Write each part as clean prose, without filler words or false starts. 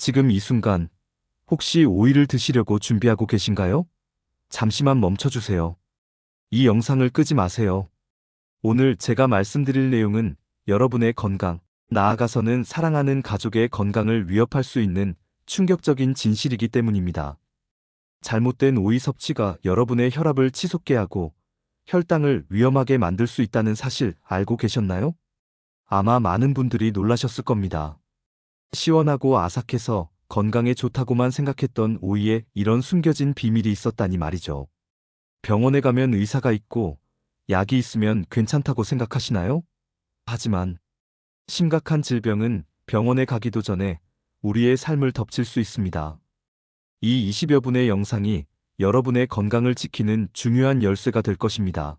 지금 이 순간 혹시 오이를 드시려고 준비하고 계신가요? 잠시만 멈춰주세요. 이 영상을 끄지 마세요. 오늘 제가 말씀드릴 내용은 여러분의 건강, 나아가서는 사랑하는 가족의 건강을 위협할 수 있는 충격적인 진실이기 때문입니다. 잘못된 오이 섭취가 여러분의 혈압을 치솟게 하고 혈당을 위험하게 만들 수 있다는 사실 알고 계셨나요? 아마 많은 분들이 놀라셨을 겁니다. 시원하고 아삭해서 건강에 좋다고만 생각했던 오이에 이런 숨겨진 비밀이 있었다니 말이죠. 병원에 가면 의사가 있고 약이 있으면 괜찮다고 생각하시나요? 하지만 심각한 질병은 병원에 가기도 전에 우리의 삶을 덮칠 수 있습니다. 이 20여 분의 영상이 여러분의 건강을 지키는 중요한 열쇠가 될 것입니다.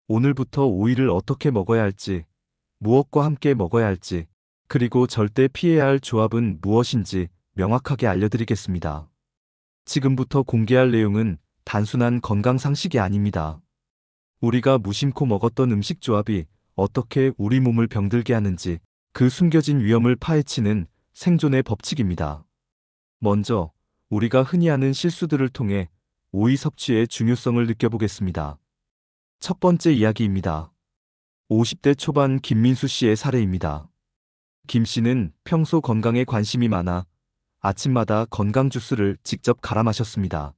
오늘부터 오이를 어떻게 먹어야 할지, 무엇과 함께 먹어야 할지, 그리고 절대 피해야 할 조합은 무엇인지 명확하게 알려드리겠습니다. 지금부터 공개할 내용은 단순한 건강 상식이 아닙니다. 우리가 무심코 먹었던 음식 조합이 어떻게 우리 몸을 병들게 하는지 그 숨겨진 위험을 파헤치는 생존의 법칙입니다. 먼저 우리가 흔히 하는 실수들을 통해 오이 섭취의 중요성을 느껴보겠습니다. 첫 번째 이야기입니다. 50대 초반 김민수 씨의 사례입니다. 김 씨는 평소 건강에 관심이 많아 아침마다 건강 주스를 직접 갈아 마셨습니다.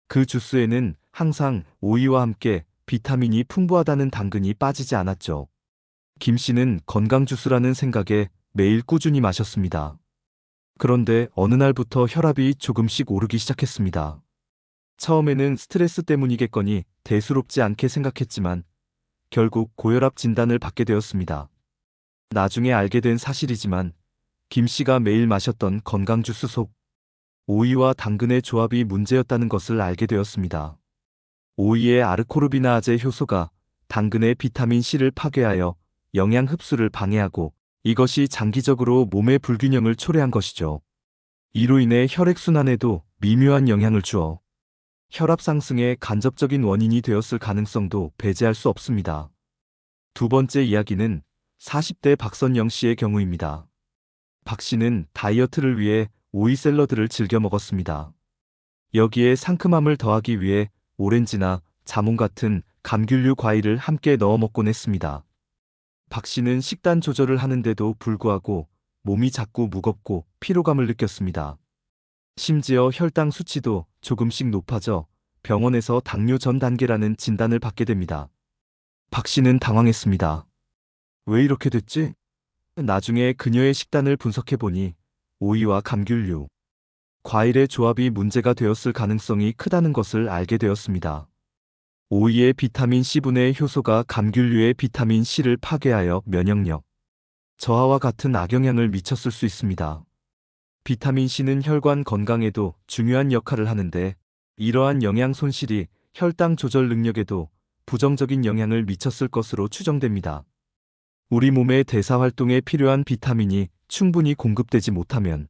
그 주스에는 항상 오이와 함께 비타민이 풍부하다는 당근이 빠지지 않았죠. 김 씨는 건강 주스라는 생각에 매일 꾸준히 마셨습니다. 그런데 어느 날부터 혈압이 조금씩 오르기 시작했습니다. 처음에는 스트레스 때문이겠거니 대수롭지 않게 생각했지만 결국 고혈압 진단을 받게 되었습니다. 나중에 알게 된 사실이지만 김 씨가 매일 마셨던 건강 주스 속 오이와 당근의 조합이 문제였다는 것을 알게 되었습니다. 오이의 아르코르비나아제 효소가 당근의 비타민 C를 파괴하여 영양 흡수를 방해하고 이것이 장기적으로 몸의 불균형을 초래한 것이죠. 이로 인해 혈액순환에도 미묘한 영향을 주어 혈압 상승의 간접적인 원인이 되었을 가능성도 배제할 수 없습니다. 두 번째 이야기는 40대 박선영 씨의 경우입니다. 박 씨는 다이어트를 위해 오이 샐러드를 즐겨 먹었습니다. 여기에 상큼함을 더하기 위해 오렌지나 자몽 같은 감귤류 과일을 함께 넣어 먹곤 했습니다. 박 씨는 식단 조절을 하는데도 불구하고 몸이 자꾸 무겁고 피로감을 느꼈습니다. 심지어 혈당 수치도 조금씩 높아져 병원에서 당뇨 전 단계라는 진단을 받게 됩니다. 박 씨는 당황했습니다. 왜 이렇게 됐지? 나중에 그녀의 식단을 분석해보니 오이와 감귤류, 과일의 조합이 문제가 되었을 가능성이 크다는 것을 알게 되었습니다. 오이의 비타민 C분의 효소가 감귤류의 비타민 C를 파괴하여 면역력 저하와 같은 악영향을 미쳤을 수 있습니다. 비타민 C는 혈관 건강에도 중요한 역할을 하는데 이러한 영양 손실이 혈당 조절 능력에도 부정적인 영향을 미쳤을 것으로 추정됩니다. 우리 몸의 대사 활동에 필요한 비타민이 충분히 공급되지 못하면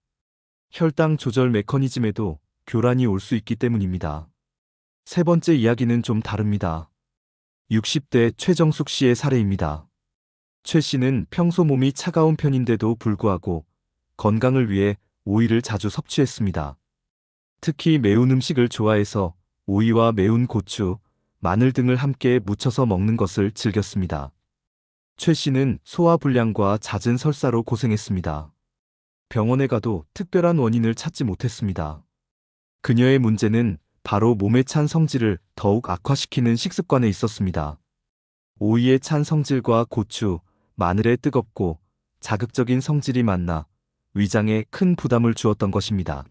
혈당 조절 메커니즘에도 교란이 올 수 있기 때문입니다. 세 번째 이야기는 좀 다릅니다. 60대 최정숙 씨의 사례입니다. 최 씨는 평소 몸이 차가운 편인데도 불구하고 건강을 위해 오이를 자주 섭취했습니다. 특히 매운 음식을 좋아해서 오이와 매운 고추, 마늘 등을 함께 무쳐서 먹는 것을 즐겼습니다. 최 씨는 소화불량과 잦은 설사로 고생했습니다. 병원에 가도 특별한 원인을 찾지 못했습니다. 그녀의 문제는 바로 몸의 찬 성질을 더욱 악화시키는 식습관에 있었습니다. 오이의 찬 성질과 고추, 마늘의 뜨겁고 자극적인 성질이 만나 위장에 큰 부담을 주었던 것입니다.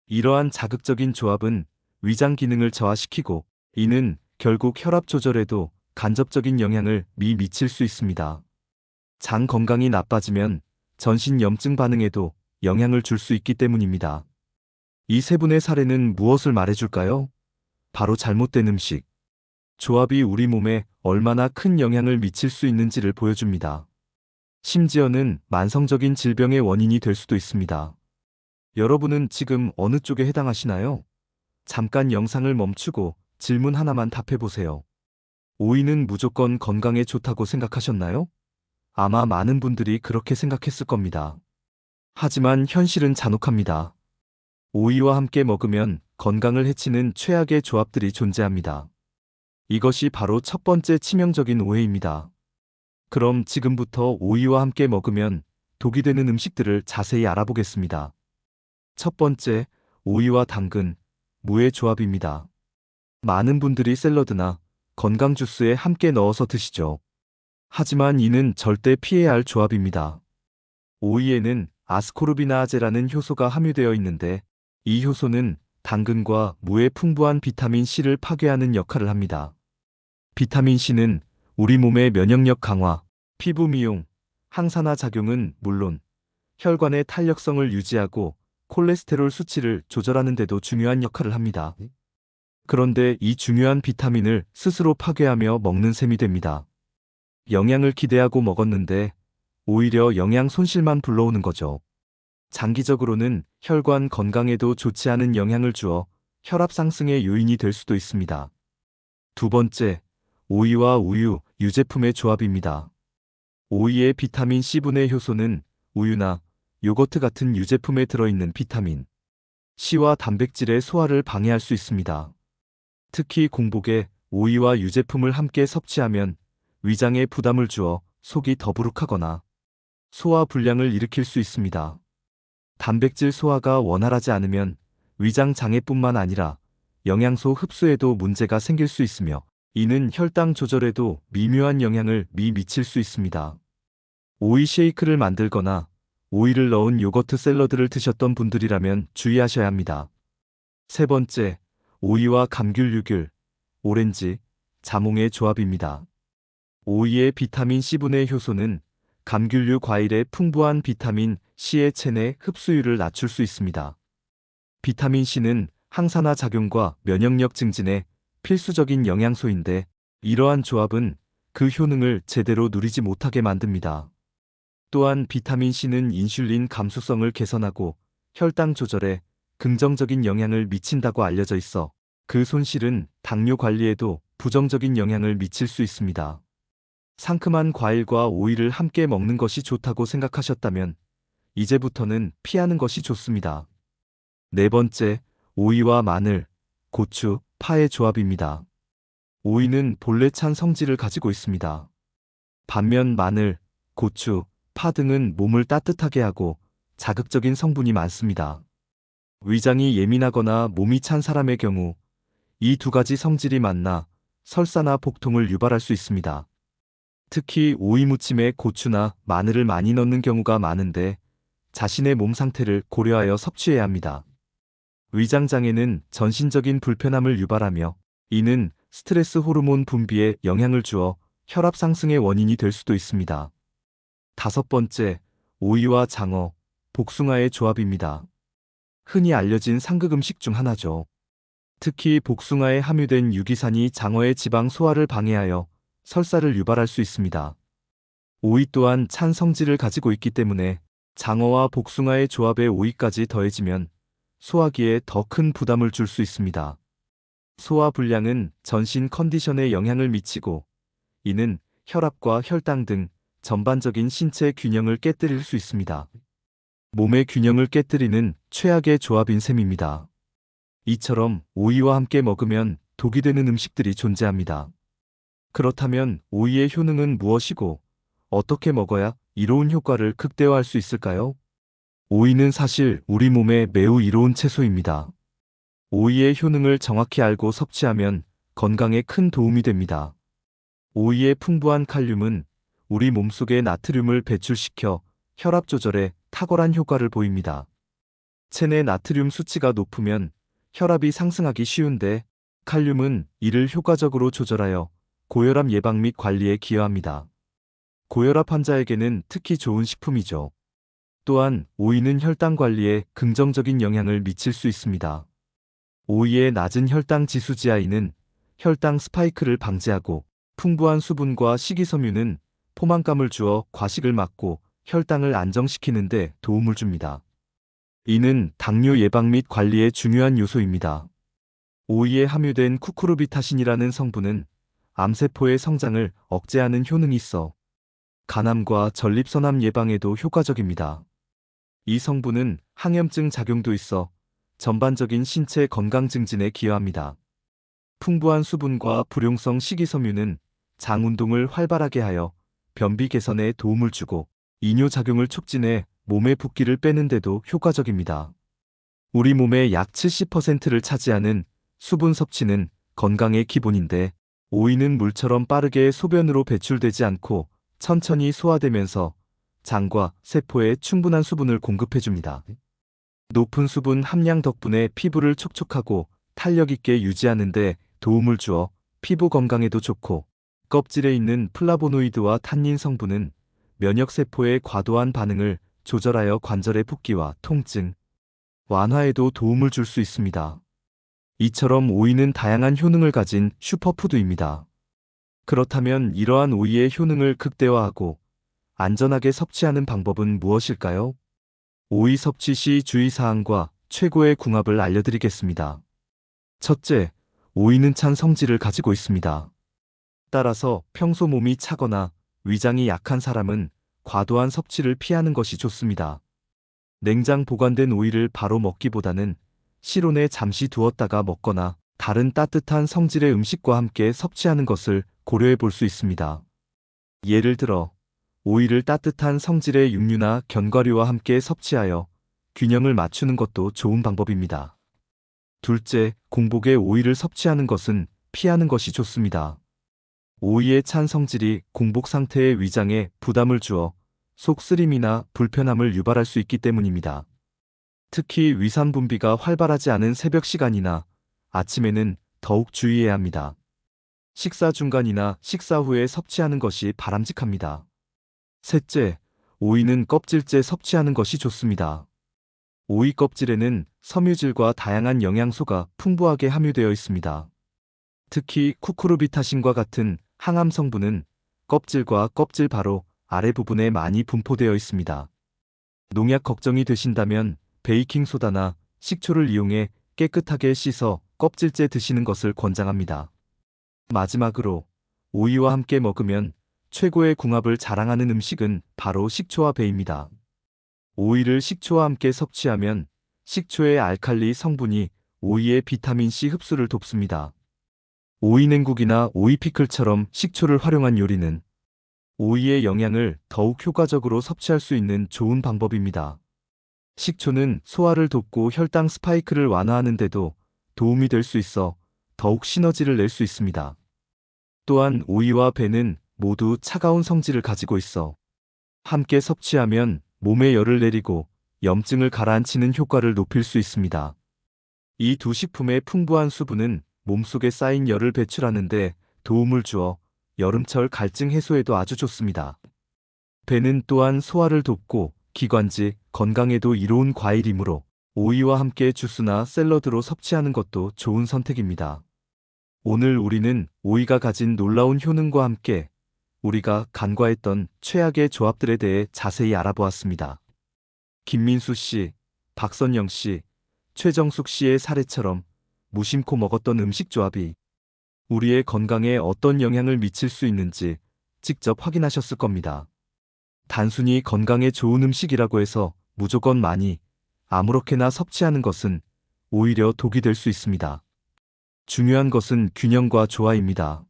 이러한 자극적인 조합은 위장 기능을 저하시키고 이는 결국 혈압 조절에도 간접적인 영향을 미칠 수 있습니다. 장 건강이 나빠지면 전신 염증 반응에도 영향을 줄 수 있기 때문입니다. 이 세 분의 사례는 무엇을 말해줄까요? 바로 잘못된 음식, 조합이 우리 몸에 얼마나 큰 영향을 미칠 수 있는지를 보여줍니다. 심지어는 만성적인 질병의 원인이 될 수도 있습니다. 여러분은 지금 어느 쪽에 해당하시나요? 잠깐 영상을 멈추고 질문 하나만 답해보세요. 오이는 무조건 건강에 좋다고 생각하셨나요? 아마 많은 분들이 그렇게 생각했을 겁니다. 하지만 현실은 잔혹합니다. 오이와 함께 먹으면 건강을 해치는 최악의 조합들이 존재합니다. 이것이 바로 첫 번째 치명적인 오해입니다. 그럼 지금부터 오이와 함께 먹으면 독이 되는 음식들을 자세히 알아보겠습니다. 첫 번째, 오이와 당근, 무의 조합입니다. 많은 분들이 샐러드나 건강 주스에 함께 넣어서 드시죠. 하지만 이는 절대 피해야 할 조합입니다. 오이에는 아스코르비나아제라는 효소가 함유되어 있는데 이 효소는 당근과 무의 풍부한 비타민 C를 파괴하는 역할을 합니다. 비타민 C는 우리 몸의 면역력 강화, 피부 미용, 항산화 작용은 물론 혈관의 탄력성을 유지하고 콜레스테롤 수치를 조절하는 데도 중요한 역할을 합니다. 그런데 이 중요한 비타민을 스스로 파괴하며 먹는 셈이 됩니다. 영양을 기대하고 먹었는데 오히려 영양 손실만 불러오는 거죠. 장기적으로는 혈관 건강에도 좋지 않은 영향을 주어 혈압 상승의 요인이 될 수도 있습니다. 두 번째, 오이와 우유, 유제품의 조합입니다. 오이의 비타민 C분해 효소는 우유나 요거트 같은 유제품에 들어있는 비타민 C와 단백질의 소화를 방해할 수 있습니다. 특히 공복에 오이와 유제품을 함께 섭취하면 위장에 부담을 주어 속이 더부룩하거나 소화 불량을 일으킬 수 있습니다. 단백질 소화가 원활하지 않으면 위장 장애뿐만 아니라 영양소 흡수에도 문제가 생길 수 있으며 이는 혈당 조절에도 미묘한 영향을 미칠 수 있습니다. 오이 쉐이크를 만들거나 오이를 넣은 요거트 샐러드를 드셨던 분들이라면 주의하셔야 합니다. 세 번째, 오이와 감귤, 오렌지, 자몽의 조합입니다. 오이의 비타민 C분해 효소는 감귤류 과일의 풍부한 비타민 C의 체내 흡수율을 낮출 수 있습니다. 비타민 C는 항산화 작용과 면역력 증진에 필수적인 영양소인데 이러한 조합은 그 효능을 제대로 누리지 못하게 만듭니다. 또한 비타민 C는 인슐린 감수성을 개선하고 혈당 조절에 긍정적인 영향을 미친다고 알려져 있어 그 손실은 당뇨 관리에도 부정적인 영향을 미칠 수 있습니다. 상큼한 과일과 오이를 함께 먹는 것이 좋다고 생각하셨다면 이제부터는 피하는 것이 좋습니다. 네 번째, 오이와 마늘, 고추, 파의 조합입니다. 오이는 본래 찬 성질을 가지고 있습니다. 반면 마늘, 고추, 파 등은 몸을 따뜻하게 하고 자극적인 성분이 많습니다. 위장이 예민하거나 몸이 찬 사람의 경우 이 두 가지 성질이 만나 설사나 복통을 유발할 수 있습니다. 특히 오이 무침에 고추나 마늘을 많이 넣는 경우가 많은데 자신의 몸 상태를 고려하여 섭취해야 합니다. 위장장애는 전신적인 불편함을 유발하며 이는 스트레스 호르몬 분비에 영향을 주어 혈압 상승의 원인이 될 수도 있습니다. 다섯 번째, 오이와 장어, 복숭아의 조합입니다. 흔히 알려진 상극 음식 중 하나죠. 특히 복숭아에 함유된 유기산이 장어의 지방 소화를 방해하여 설사를 유발할 수 있습니다. 오이 또한 찬 성질을 가지고 있기 때문에 장어와 복숭아의 조합에 오이까지 더해지면 소화기에 더 큰 부담을 줄 수 있습니다. 소화 불량은 전신 컨디션에 영향을 미치고 이는 혈압과 혈당 등 전반적인 신체 균형을 깨뜨릴 수 있습니다. 몸의 균형을 깨뜨리는 최악의 조합인 셈입니다. 이처럼 오이와 함께 먹으면 독이 되는 음식들이 존재합니다. 그렇다면 오이의 효능은 무엇이고 어떻게 먹어야 이로운 효과를 극대화할 수 있을까요? 오이는 사실 우리 몸에 매우 이로운 채소입니다. 오이의 효능을 정확히 알고 섭취하면 건강에 큰 도움이 됩니다. 오이의 풍부한 칼륨은 우리 몸속에 나트륨을 배출시켜 혈압 조절에 탁월한 효과를 보입니다. 체내 나트륨 수치가 높으면 혈압이 상승하기 쉬운데 칼륨은 이를 효과적으로 조절하여 고혈압 예방 및 관리에 기여합니다. 고혈압 환자에게는 특히 좋은 식품이죠. 또한 오이는 혈당 관리에 긍정적인 영향을 미칠 수 있습니다. 오이의 낮은 혈당 지수 GI는 혈당 스파이크를 방지하고 풍부한 수분과 식이섬유는 포만감을 주어 과식을 막고 혈당을 안정시키는 데 도움을 줍니다. 이는 당뇨 예방 및 관리에 중요한 요소입니다. 오이에 함유된 쿠쿠르비타신이라는 성분은 암세포의 성장을 억제하는 효능이 있어 간암과 전립선암 예방에도 효과적입니다. 이 성분은 항염증 작용도 있어 전반적인 신체 건강 증진에 기여합니다. 풍부한 수분과 불용성 식이섬유는 장 운동을 활발하게 하여 변비 개선에 도움을 주고 이뇨작용을 촉진해 몸의 붓기를 빼는 데도 효과적입니다. 우리 몸의 약 70%를 차지하는 수분 섭취는 건강의 기본인데, 오이는 물처럼 빠르게 소변으로 배출되지 않고 천천히 소화되면서 장과 세포에 충분한 수분을 공급해줍니다. 높은 수분 함량 덕분에 피부를 촉촉하고 탄력 있게 유지하는 데 도움을 주어 피부 건강에도 좋고, 껍질에 있는 플라보노이드와 탄닌 성분은 면역세포의 과도한 반응을 조절하여 관절의 붓기와 통증 완화에도 도움을 줄 수 있습니다. 이처럼 오이는 다양한 효능을 가진 슈퍼푸드입니다. 그렇다면 이러한 오이의 효능을 극대화하고 안전하게 섭취하는 방법은 무엇일까요? 오이 섭취 시 주의사항과 최고의 궁합을 알려드리겠습니다. 첫째, 오이는 찬 성질을 가지고 있습니다. 따라서 평소 몸이 차거나 위장이 약한 사람은 과도한 섭취를 피하는 것이 좋습니다. 냉장 보관된 오이를 바로 먹기보다는 실온에 잠시 두었다가 먹거나 다른 따뜻한 성질의 음식과 함께 섭취하는 것을 고려해 볼 수 있습니다. 예를 들어, 오이를 따뜻한 성질의 육류나 견과류와 함께 섭취하여 균형을 맞추는 것도 좋은 방법입니다. 둘째, 공복에 오이를 섭취하는 것은 피하는 것이 좋습니다. 오이의 찬 성질이 공복 상태의 위장에 부담을 주어 속 쓰림이나 불편함을 유발할 수 있기 때문입니다. 특히 위산 분비가 활발하지 않은 새벽 시간이나 아침에는 더욱 주의해야 합니다. 식사 중간이나 식사 후에 섭취하는 것이 바람직합니다. 셋째, 오이는 껍질째 섭취하는 것이 좋습니다. 오이 껍질에는 섬유질과 다양한 영양소가 풍부하게 함유되어 있습니다. 특히 쿠쿠르비타신과 같은 항암 성분은 껍질과 껍질 바로 아래 부분에 많이 분포되어 있습니다. 농약 걱정이 되신다면 베이킹소다나 식초를 이용해 깨끗하게 씻어 껍질째 드시는 것을 권장합니다. 마지막으로, 오이와 함께 먹으면 최고의 궁합을 자랑하는 음식은 바로 식초와 배입니다. 오이를 식초와 함께 섭취하면 식초의 알칼리 성분이 오이의 비타민C 흡수를 돕습니다. 오이 냉국이나 오이 피클처럼 식초를 활용한 요리는 오이의 영양을 더욱 효과적으로 섭취할 수 있는 좋은 방법입니다. 식초는 소화를 돕고 혈당 스파이크를 완화하는 데도 도움이 될 수 있어 더욱 시너지를 낼 수 있습니다. 또한 오이와 배는 모두 차가운 성질을 가지고 있어 함께 섭취하면 몸에 열을 내리고 염증을 가라앉히는 효과를 높일 수 있습니다. 이 두 식품의 풍부한 수분은 몸속에 쌓인 열을 배출하는 데 도움을 주어 여름철 갈증 해소에도 아주 좋습니다. 배는 또한 소화를 돕고 기관지 건강에도 이로운 과일이므로 오이와 함께 주스나 샐러드로 섭취하는 것도 좋은 선택입니다. 오늘 우리는 오이가 가진 놀라운 효능과 함께 우리가 간과했던 최악의 조합들에 대해 자세히 알아보았습니다. 김민수 씨, 박선영 씨, 최정숙 씨의 사례처럼 무심코 먹었던 음식 조합이 우리의 건강에 어떤 영향을 미칠 수 있는지 직접 확인하셨을 겁니다. 단순히 건강에 좋은 음식이라고 해서 무조건 많이 아무렇게나 섭취하는 것은 오히려 독이 될 수 있습니다. 중요한 것은 균형과 조화입니다.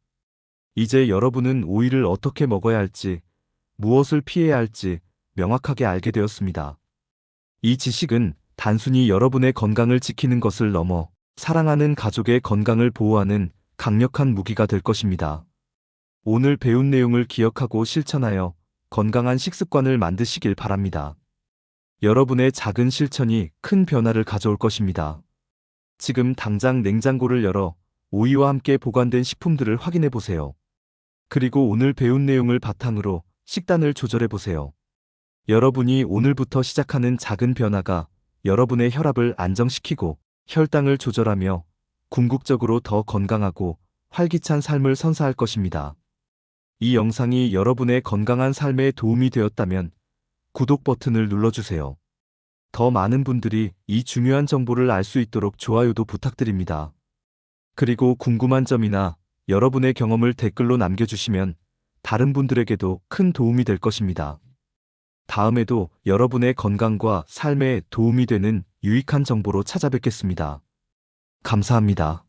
이제 여러분은 오이를 어떻게 먹어야 할지, 무엇을 피해야 할지 명확하게 알게 되었습니다. 이 지식은 단순히 여러분의 건강을 지키는 것을 넘어 사랑하는 가족의 건강을 보호하는 강력한 무기가 될 것입니다. 오늘 배운 내용을 기억하고 실천하여 건강한 식습관을 만드시길 바랍니다. 여러분의 작은 실천이 큰 변화를 가져올 것입니다. 지금 당장 냉장고를 열어 오이와 함께 보관된 식품들을 확인해 보세요. 그리고 오늘 배운 내용을 바탕으로 식단을 조절해 보세요. 여러분이 오늘부터 시작하는 작은 변화가 여러분의 혈압을 안정시키고 혈당을 조절하며 궁극적으로 더 건강하고 활기찬 삶을 선사할 것입니다. 이 영상이 여러분의 건강한 삶에 도움이 되었다면 구독 버튼을 눌러주세요. 더 많은 분들이 이 중요한 정보를 알 수 있도록 좋아요도 부탁드립니다. 그리고 궁금한 점이나 여러분의 경험을 댓글로 남겨주시면 다른 분들에게도 큰 도움이 될 것입니다. 다음에도 여러분의 건강과 삶에 도움이 되는 유익한 정보로 찾아뵙겠습니다. 감사합니다.